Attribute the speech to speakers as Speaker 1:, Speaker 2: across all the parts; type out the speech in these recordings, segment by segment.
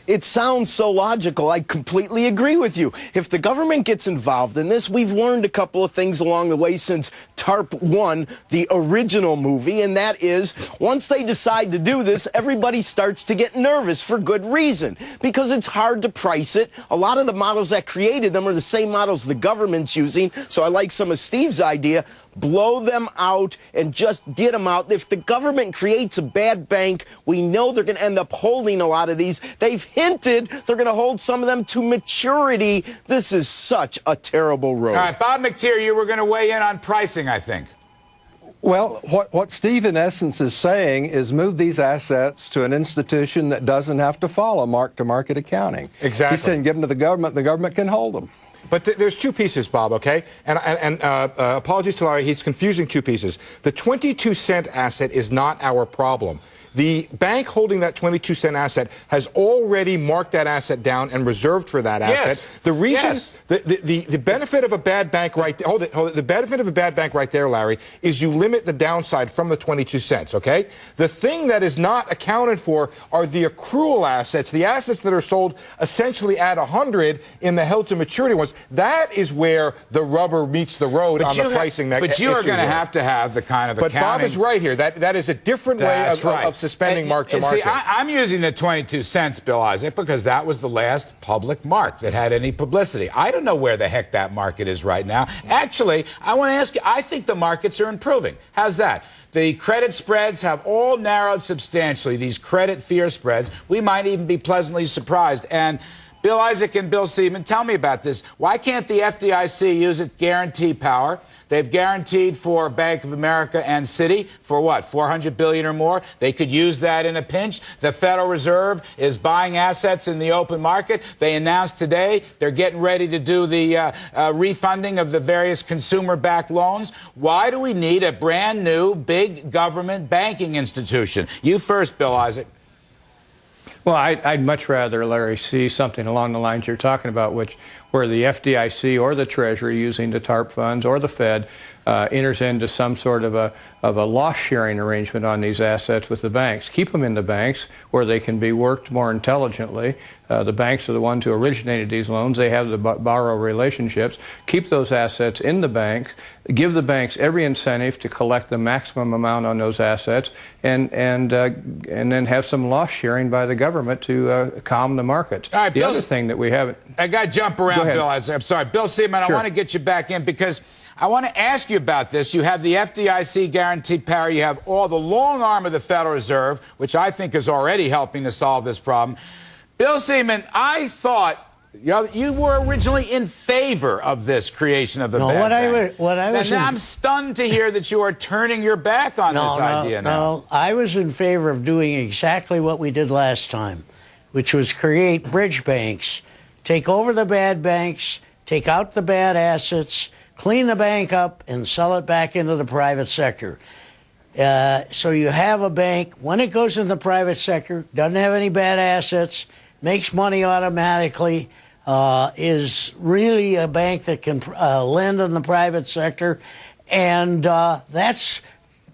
Speaker 1: It sounds so logical. I completely agree with you. If the government gets involved in this, we've learned a couple of things along the way since TARP 1, the original movie, and that is once they decide to do this, everybody starts to get nervous for good reason because it's hard to price it. A lot of the models that created them are the same models the government's using, so I like some of Steve's idea. Blow them out and just get them out. If the government creates a bad bank, we know they're going to end up holding a lot of these. They've hinted they're going to hold some of them to maturity. This is such a terrible road.
Speaker 2: All right, Bob McTeer, you were going to weigh in on pricing, I think.
Speaker 3: Well, what Steve, in essence, is saying is move these assets to an institution that doesn't have to follow mark-to-market accounting.
Speaker 2: Exactly.
Speaker 3: He's saying give them to the government can hold them.
Speaker 4: But there's two pieces, Bob, okay? And apologies to Larry, he's confusing two pieces. The 22-cent asset is not our problem. The bank holding that 22-cent asset has already marked that asset down and reserved for that asset.
Speaker 2: Yes.
Speaker 4: The reason,
Speaker 2: yes.
Speaker 4: the benefit of a bad bank right there, hold it. The benefit of a bad bank right there, Larry, is you limit the downside from the 22 cents, okay? The thing that is not accounted for are the accrual assets, the assets that are sold essentially at 100 in the held to maturity ones. That is where the rubber meets the road on the pricing mechanism.
Speaker 2: But you are going to have the kind of accounting.
Speaker 4: But Bob is right here. That is a different way of suspending mark-to-market.
Speaker 2: See, I'm using the 22 cents, Bill Isaac, because that was the last public mark that had any publicity. I don't know where the heck that market is right now. Actually, I want to ask you, I think the markets are improving. How's that? The credit spreads have all narrowed substantially, these credit fear spreads. We might even be pleasantly surprised. And Bill Isaac and Bill Seaman, tell me about this. Why can't the FDIC use its guarantee power? They've guaranteed for Bank of America and Citi for what, $400 billion or more? They could use that in a pinch. The Federal Reserve is buying assets in the open market. They announced today they're getting ready to do the refunding of the various consumer-backed loans. Why do we need a brand new big government banking institution? You first, Bill Isaac.
Speaker 5: Well, I'd much rather, Larry, see something along the lines you're talking about, where the FDIC or the Treasury, using the TARP funds, or the Fed, enters into some sort of a loss-sharing arrangement on these assets with the banks. Keep them in the banks where they can be worked more intelligently. The banks are the ones who originated these loans. They have the borrower relationships. Keep those assets in the banks. Give the banks every incentive to collect the maximum amount on those assets, and then have some loss sharing by the government to calm the markets.
Speaker 2: All right,
Speaker 5: the other thing that we haven't.
Speaker 2: I got to jump around, Bill. I'm sorry, Bill Seaman.
Speaker 5: Sure.
Speaker 2: I want to get you back in because I want to ask you about this. You have the FDIC guaranteed power. You have all the long arm of the Federal Reserve, which I think is already helping to solve this problem. Bill Seaman, I thought you were originally in favor of this creation of the bank. And now I'm stunned to hear that you are turning your back on this idea now.
Speaker 6: No, I was in favor of doing exactly what we did last time, which was create bridge banks, take over the bad banks, take out the bad assets, clean the bank up, and sell it back into the private sector. So you have a bank, when it goes in the private sector, doesn't have any bad assets, makes money automatically, is really a bank that can lend in the private sector, and that's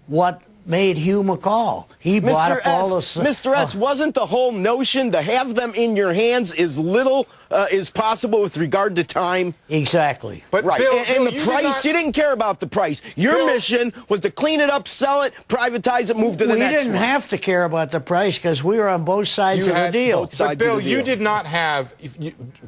Speaker 6: what made Hugh McCall. He bought up all the...
Speaker 1: Mr. S, wasn't the whole notion to have them in your hands as little as possible with regard to time?
Speaker 6: Exactly.
Speaker 1: But right. And the price, you didn't care about the price. Your mission was to clean it up, sell it, privatize it, move to the next one.
Speaker 6: We didn't have to care about the price because we were on both sides of the deal.
Speaker 4: But Bill, you did not have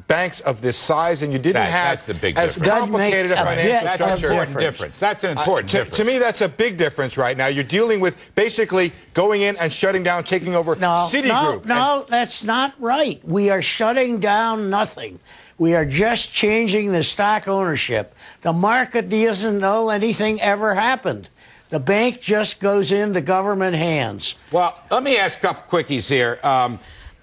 Speaker 4: banks of this size, and you didn't have as complicated a financial structure.
Speaker 2: That's an important difference.
Speaker 4: To me, that's a big difference right now. You're dealing with basically going in and shutting down, taking over Citigroup.
Speaker 6: No, that's not right. We are shutting down nothing. We are just changing the stock ownership. The market doesn't know anything ever happened. The bank just goes into government hands.
Speaker 2: Well, let me ask a couple quickies here. Bob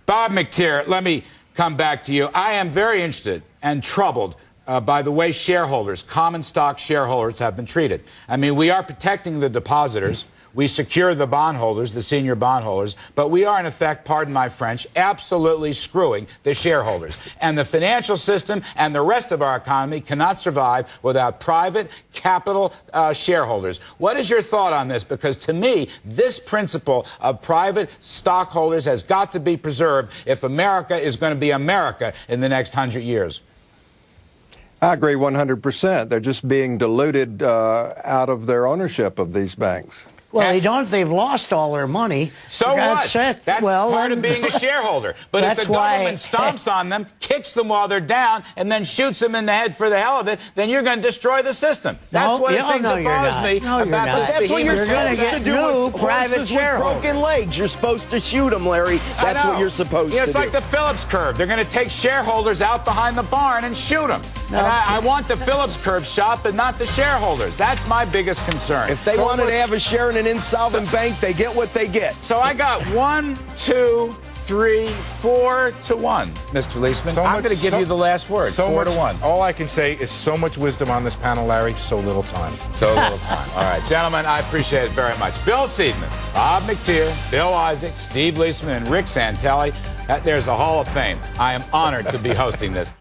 Speaker 2: McTeer, let me come back to you. I am very interested and troubled by the way shareholders, common stock shareholders, have been treated. I mean, we are protecting the depositors. we secure the bondholders, the senior bondholders, but we are in effect, pardon my French, absolutely screwing the shareholders. And the financial system and the rest of our economy cannot survive without private capital shareholders. What is your thought on this? Because to me, this principle of private stockholders has got to be preserved if America is going to be America in the next 100 years.
Speaker 3: I agree 100%. They're just being diluted out of their ownership of these banks.
Speaker 6: Well, they don't. They've lost all their money.
Speaker 2: So what? That's part of
Speaker 6: then-
Speaker 2: being a shareholder. But if the government stomps on them, kicks them while they're down, and then shoots them in the head for the hell of it, then you're going to destroy the system. That's one of the things that bothers me about this
Speaker 1: That's what you're
Speaker 2: behavior.
Speaker 1: supposed to do with horses with broken legs. You're supposed to shoot them, Larry. That's what you're supposed to do.
Speaker 2: It's like the Phillips curve. They're going to take shareholders out behind the barn and shoot them. And I want the Phillips curve shot, but not the shareholders. That's my biggest concern.
Speaker 1: If they wanted to have a share in an insolvent bank, they get what they get.
Speaker 2: So I got 1, 2, 3, 4 to 1, Mr. Leisman. I'm going to give you the last word. 4 to 1.
Speaker 4: All I can say is so much wisdom on this panel, Larry. So little time.
Speaker 2: So little time. All right, gentlemen, I appreciate it very much. Bill Seidman, Bob McTeer, Bill Isaac, Steve Leisman, and Rick Santelli. There's a Hall of Fame. I am honored to be hosting this.